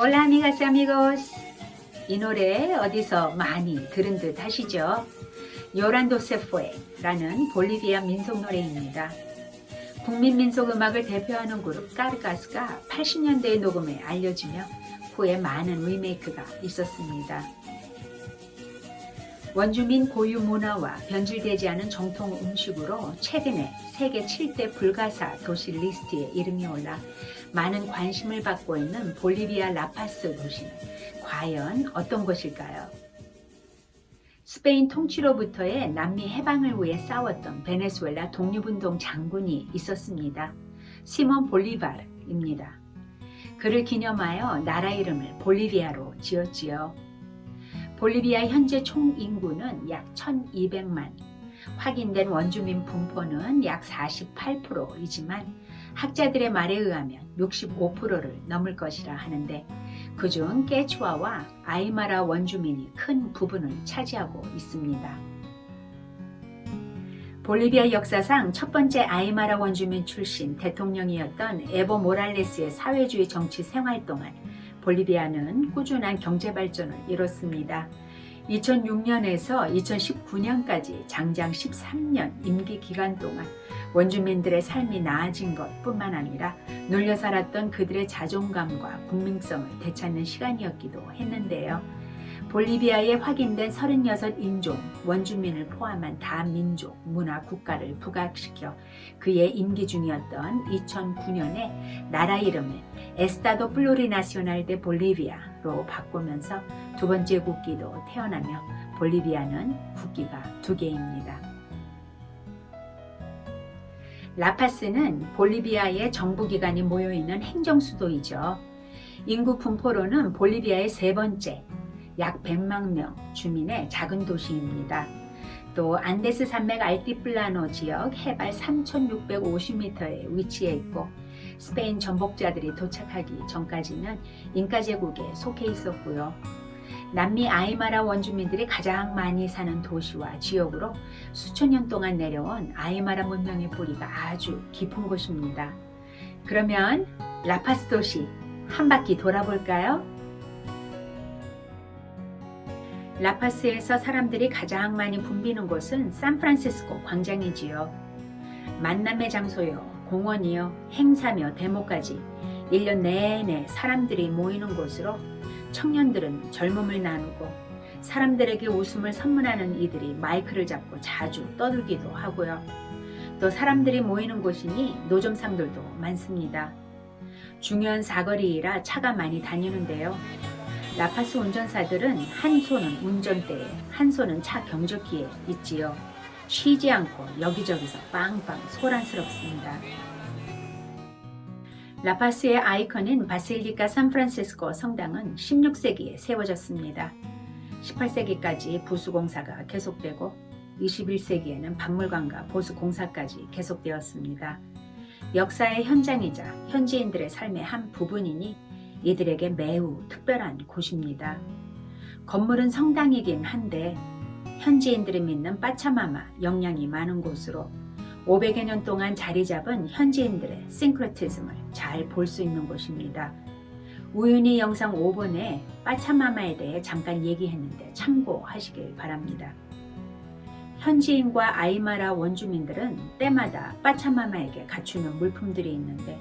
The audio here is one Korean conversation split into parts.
Hola amigas y amigos. 이 노래 어디서 많이 들은 듯 하시죠? Llorando se fue 라는 볼리비아 민속 노래입니다. 국민 민속 음악을 대표하는 그룹 까르가스가 80년대에 녹음해 알려지며 후에 많은 리메이크가 있었습니다. 원주민 고유 문화와 변질되지 않은 정통 음식으로 최근에 세계 7대 불가사 도시 리스트에 이름이 올라 많은 관심을 받고 있는 볼리비아 라파스 도시는 과연 어떤 곳일까요? 스페인 통치로부터의 남미 해방을 위해 싸웠던 베네수엘라 독립운동 장군이 있었습니다. 시몬 볼리바르입니다. 그를 기념하여 나라 이름을 볼리비아로 지었지요. 볼리비아 현재 총 인구는 약 1200만, 확인된 원주민 분포는 약 48%이지만 학자들의 말에 의하면 65%를 넘을 것이라 하는데 그중 깨추아와 아이마라 원주민이 큰 부분을 차지하고 있습니다. 볼리비아 역사상 첫 번째 아이마라 원주민 출신 대통령이었던 에보 모랄레스의 사회주의 정치 생활 동안 볼리비아는 꾸준한 경제 발전을 이뤘습니다. 2006년에서 2019년까지 장장 13년 임기 기간 동안 원주민들의 삶이 나아진 것뿐만 아니라 눌려 살았던 그들의 자존감과 국민성을 되찾는 시간이었기도 했는데요. 볼리비아에 확인된 36인종 원주민을 포함한 다민족 문화 국가를 부각시켜 그의 임기 중이었던 2009년에 나라 이름을 에스타도 플루리나시오날 데 볼리비아로 바꾸면서 두 번째 국기도 태어나며 볼리비아는 국기가 2개입니다. 라파스는 볼리비아의 정부기관이 모여있는 행정수도이죠. 인구 분포로는 볼리비아의 세 번째, 약 100만 명 주민의 작은 도시입니다. 또 안데스 산맥 알티플라노 지역 해발 3650m에 위치해 있고 스페인 정복자들이 도착하기 전까지는 잉카 제국에 속해 있었고요. 남미 아이마라 원주민들이 가장 많이 사는 도시와 지역으로 수천 년 동안 내려온 아이마라 문명의 뿌리가 아주 깊은 곳입니다. 그러면 라파스 도시 한 바퀴 돌아볼까요? 라파스에서 사람들이 가장 많이 붐비는 곳은 샌프란시스코 광장이지요. 만남의 장소요, 공원이요, 행사며 데모까지 1년 내내 사람들이 모이는 곳으로 청년들은 젊음을 나누고 사람들에게 웃음을 선물하는 이들이 마이크를 잡고 자주 떠들기도 하고요. 또 사람들이 모이는 곳이니 노점상들도 많습니다. 중요한 사거리이라 차가 많이 다니는데요. 라파스 운전사들은 한 손은 운전대에 한 손은 차 경적기에 있지요. 쉬지 않고 여기저기서 빵빵 소란스럽습니다. 라파스의 아이콘인 바실리카 샌프란시스코 성당은 16세기에 세워졌습니다. 18세기까지 부수공사가 계속되고 21세기에는 박물관과 보수공사까지 계속되었습니다. 역사의 현장이자 현지인들의 삶의 한 부분이니 이들에게 매우 특별한 곳입니다. 건물은 성당이긴 한데 현지인들이 믿는 빠차마마 영향이 많은 곳으로 500여 년 동안 자리 잡은 현지인들의 싱크레티즘을 잘 볼 수 있는 곳입니다. 우윤희 영상 5번에 빠차마마에 대해 잠깐 얘기했는데 참고하시길 바랍니다. 현지인과 아이마라 원주민들은 때마다 빠차마마에게 갖추는 물품들이 있는데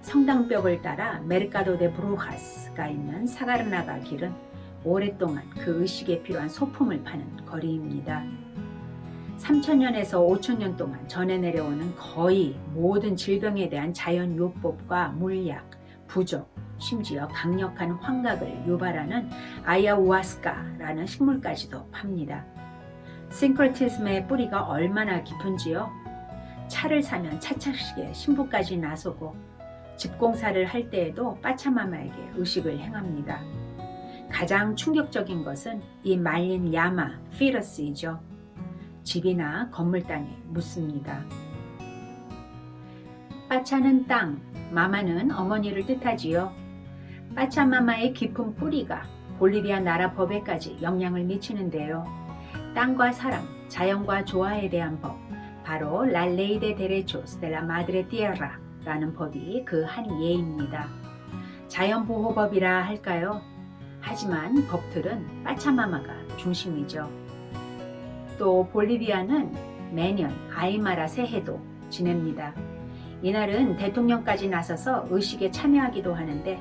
성당벽을 따라 메르카도 데 브루하스가 있는 사가르나가 길은 오랫동안 그 의식에 필요한 소품을 파는 거리입니다. 3000년에서 5000년 동안 전해 내려오는 거의 모든 질병에 대한 자연요법과 물약, 부족, 심지어 강력한 환각을 유발하는 아야우아스카라는 식물까지도 팝니다. 싱크레티즘의 뿌리가 얼마나 깊은지요? 차를 사면 차차식에 신부까지 나서고 집공사를 할 때에도 빠차마마에게 의식을 행합니다. 가장 충격적인 것은 이 말린 야마, 피러스이죠. 집이나 건물 땅에 묻습니다. 빠차는 땅, 마마는 어머니를 뜻하지요. 빠차마마의 깊은 뿌리가 볼리비아 나라 법에까지 영향을 미치는데요. 땅과 사람, 자연과 조화에 대한 법, 바로 La Ley de Derechos de la Madre Tierra 라는 법이 그 한 예입니다. 자연보호법이라 할까요? 하지만 법틀은 빠차마마가 중심이죠. 또 볼리비아는 매년 아이마라 새해도 지냅니다. 이날은 대통령까지 나서서 의식에 참여하기도 하는데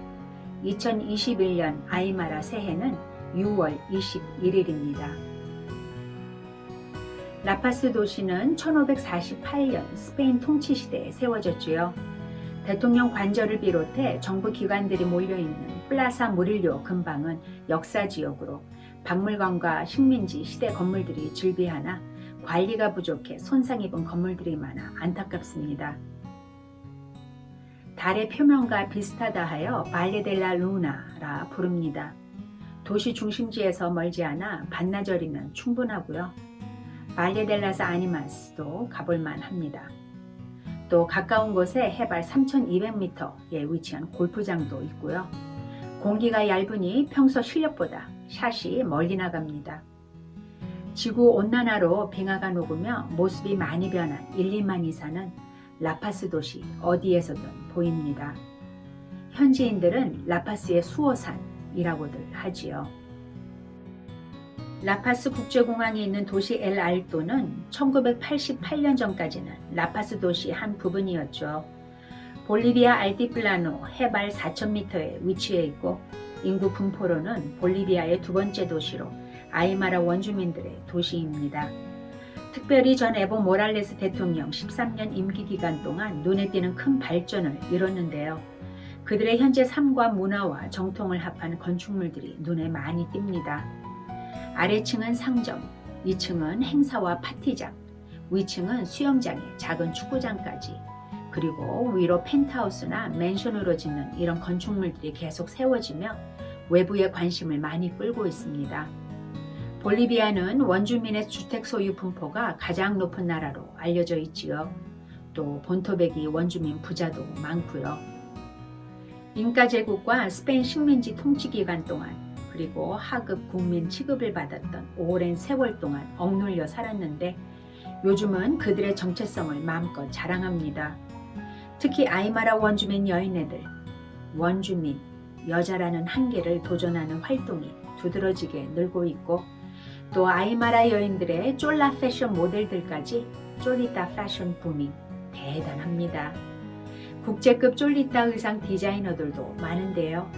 2021년 아이마라 새해는 6월 21일입니다. 라파스 도시는 1548년 스페인 통치 시대에 세워졌지요. 대통령 관저를 비롯해 정부 기관들이 모여있는 플라사 무릴료 근방은 역사지역으로 박물관과 식민지 시대 건물들이 즐비하나 관리가 부족해 손상 입은 건물들이 많아 안타깝습니다. 달의 표면과 비슷하다 하여 발레델라 루나라 부릅니다. 도시 중심지에서 멀지 않아 반나절이면 충분하고요. 발레델라스 아니마스도 가볼만 합니다. 또 가까운 곳에 해발 3200m에 위치한 골프장도 있고요. 공기가 얇으니 평소 실력보다 샷이 멀리 나갑니다. 지구 온난화로 빙하가 녹으며 모습이 많이 변한 1, 2만 이사는 라파스 도시 어디에서든 보입니다. 현지인들은 라파스의 수호산이라고들 하지요. 라파스 국제공항이 있는 도시 엘 알토는 1988년 전까지는 라파스 도시의 한 부분이었죠. 볼리비아 알티플라노 해발 4,000m에 위치해 있고 인구 분포로는 볼리비아의 두 번째 도시로 아이마라 원주민들의 도시입니다. 특별히 전 에보 모랄레스 대통령 13년 임기 기간 동안 눈에 띄는 큰 발전을 이뤘는데요. 그들의 현재 삶과 문화와 정통을 합한 건축물들이 눈에 많이 띕니다. 아래층은 상점, 2층은 행사와 파티장, 위층은 수영장에 작은 축구장까지, 그리고 위로 펜트하우스나 맨션으로 짓는 이런 건축물들이 계속 세워지며 외부의 관심을 많이 끌고 있습니다. 볼리비아는 원주민의 주택 소유 분포가 가장 높은 나라로 알려져 있지요. 또 본토백이 원주민 부자도 많고요. 잉카 제국과 스페인 식민지 통치 기간 동안 그리고 하급 국민 취급을 받았던 오랜 세월 동안 억눌려 살았는데 요즘은 그들의 정체성을 마음껏 자랑합니다. 특히 아이마라 원주민 여인애들, 원주민, 여자라는 한계를 도전하는 활동이 두드러지게 늘고 있고 또 아이마라 여인들의 쫄라 패션 모델들까지 쫄리따 패션 붐이 대단합니다. 국제급 쫄리따 의상 디자이너들도 많은데요.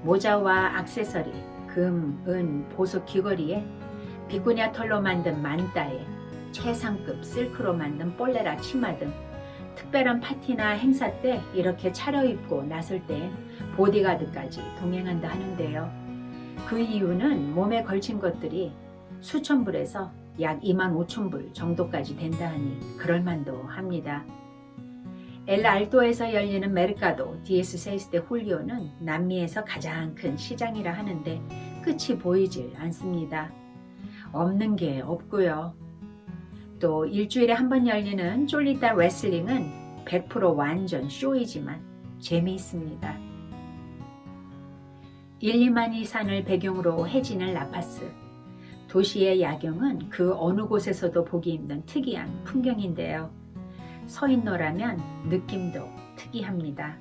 모자와 액세서리, 금, 은, 보석 귀걸이에 비구냐 털로 만든 만따에 최상급 실크로 만든 볼레라 치마 등 특별한 파티나 행사 때 이렇게 차려입고 나설 땐 보디가드까지 동행한다 하는데요. 그 이유는 몸에 걸친 것들이 수천 불에서 약 25,000불 정도까지 된다 하니 그럴만도 합니다. 엘 알토에서 열리는 메르카도 디에스 세이스데 훌리오는 남미에서 가장 큰 시장이라 하는데 끝이 보이질 않습니다. 없는 게 없고요. 또 일주일에 한 번 열리는 쫄리따 레슬링은 100% 완전 쇼이지만 재미있습니다. 1, 2만이 산을 배경으로 해지는 라파스. 도시의 야경은 그 어느 곳에서도 보기 힘든 특이한 풍경인데요. 서인로라면 느낌도 특이합니다.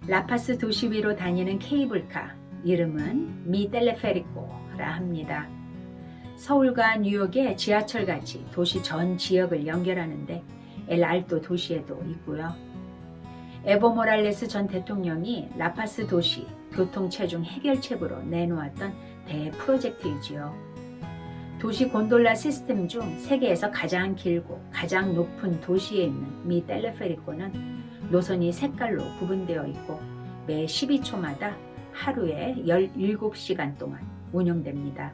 라파스 도시 위로 다니는 케이블카, 이름은 미 텔레페리코라 합니다. 서울과 뉴욕의 지하철같이 도시 전 지역을 연결하는데 엘 알토 도시에도 있고요. 에보 모랄레스 전 대통령이 라파스 도시 교통체중 해결책으로 내놓았던 대프로젝트이지요. 도시 곤돌라 시스템 중 세계에서 가장 길고 가장 높은 도시에 있는 미 텔레페리코는 노선이 색깔로 구분되어 있고 매 12초마다 하루에 17시간 동안 운영됩니다.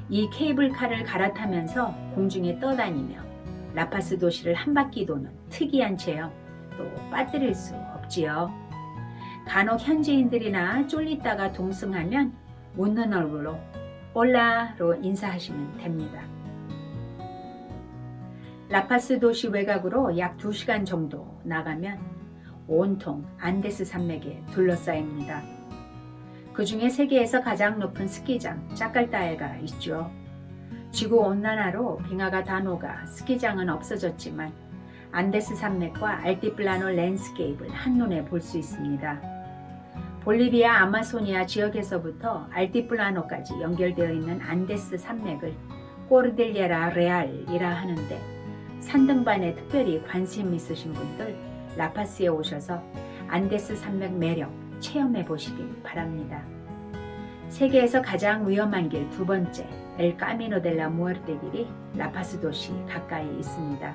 이 케이블카를 갈아타면서 공중에 떠다니며 라파스 도시를 한 바퀴 도는 특이한 체험 또 빠뜨릴 수 없지요. 간혹 현지인들이나 쫄리따가 동승하면 웃는 얼굴로 올라로 인사하시면 됩니다. 라파스 도시 외곽으로 약 2시간 정도 나가면 온통 안데스 산맥에 둘러싸입니다. 그 중에 세계에서 가장 높은 스키장 자칼타에가 있죠. 지구온난화로 빙하가 다 녹아 스키장은 없어졌지만 안데스 산맥과 알티플라노 랜드스케이프를 한눈에 볼 수 있습니다. 볼리비아 아마소니아 지역에서부터 알티플라노까지 연결되어 있는 안데스 산맥을 코르딜레라 레알이라 하는데 산등반에 특별히 관심 있으신 분들 라파스에 오셔서 안데스 산맥 매력 체험해 보시길 바랍니다. 세계에서 가장 위험한 길 두 번째 엘 까미노 델라 무에르테 길이 라파스 도시 가까이 있습니다.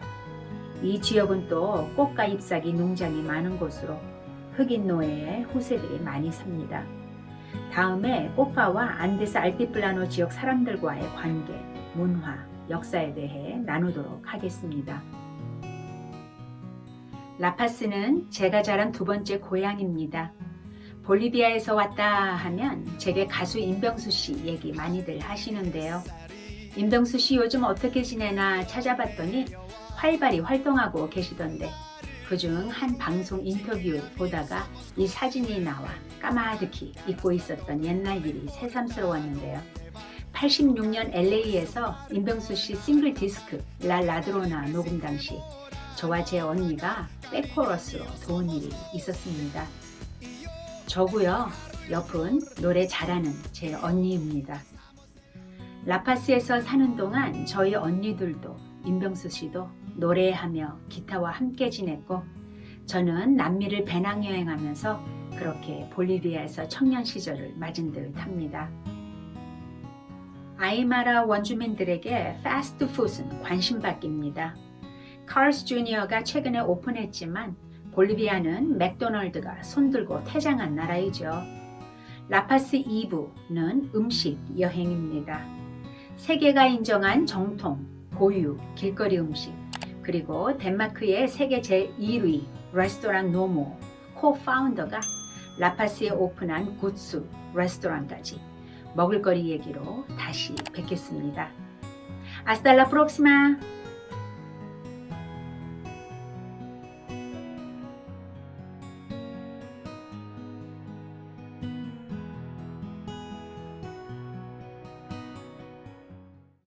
이 지역은 또 꽃과 잎사귀 농장이 많은 곳으로 흑인 노예의 후세들이 많이 삽니다. 다음에 꽃가와 안데스 알티플라노 지역 사람들과의 관계, 문화, 역사에 대해 나누도록 하겠습니다. 라파스는 제가 자란 두 번째 고향입니다. 볼리비아에서 왔다 하면 제게 가수 임병수 씨 얘기 많이들 하시는데요. 임병수 씨 요즘 어떻게 지내나 찾아봤더니 활발히 활동하고 계시던데 그중 한 방송 인터뷰 보다가 이 사진이 나와 까마득히 잊고 있었던 옛날 일이 새삼스러웠는데요. 86년 LA에서 임병수 씨 싱글 디스크 라 라드로나 녹음 당시 저와 제 언니가 백코러스로 도운 일이 있었습니다. 저고요. 옆은 노래 잘하는 제 언니입니다. 라파스에서 사는 동안 저희 언니들도 임병수 씨도 노래하며 기타와 함께 지냈고 저는 남미를 배낭여행하면서 그렇게 볼리비아에서 청년 시절을 맞은 듯 합니다. 아이마라 원주민들에게 패스트푸드는 관심받기입니다. 카르스 주니어가 최근에 오픈했지만 볼리비아는 맥도널드가 손들고 퇴장한 나라이죠. 라파스 2부는 음식 여행입니다. 세계가 인정한 정통, 고유, 길거리 음식, 그리고 덴마크의 세계 제1위 레스토랑 노모 코파운더가 라파스에 오픈한 굿수 레스토랑까지 먹을거리 얘기로 다시 뵙겠습니다. Hasta la próxima!